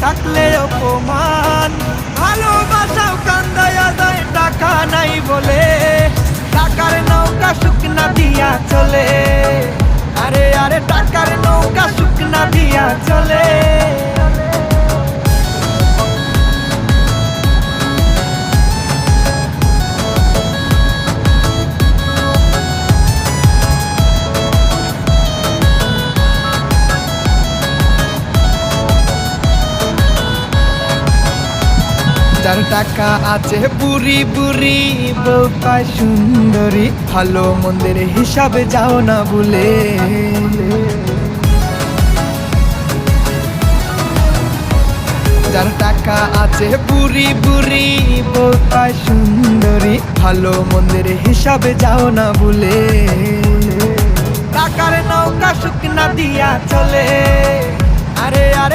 থাকলে অপমান, ভালোবাসাও কান্দায়া যায় টাকা নাই বলে। টাকার নৌকা শুকনা দিয়া চলে, আরে আরে টাকার নৌকা শুকনা দিয়া চলে। যার টাকা আছে বুড়ি বুড়ি, বউ পায় সুন্দরী, ভালো মন্দের হিসাবে যাও না ভুলে। যার টাকা আছে বুড়ি বুড়ি, বউ পায় সুন্দরী, ভালো মন্দের হিসাবে যাও না ভুলে। টাকার নৌকা শুকনা দিয়া চলে, আরে আরে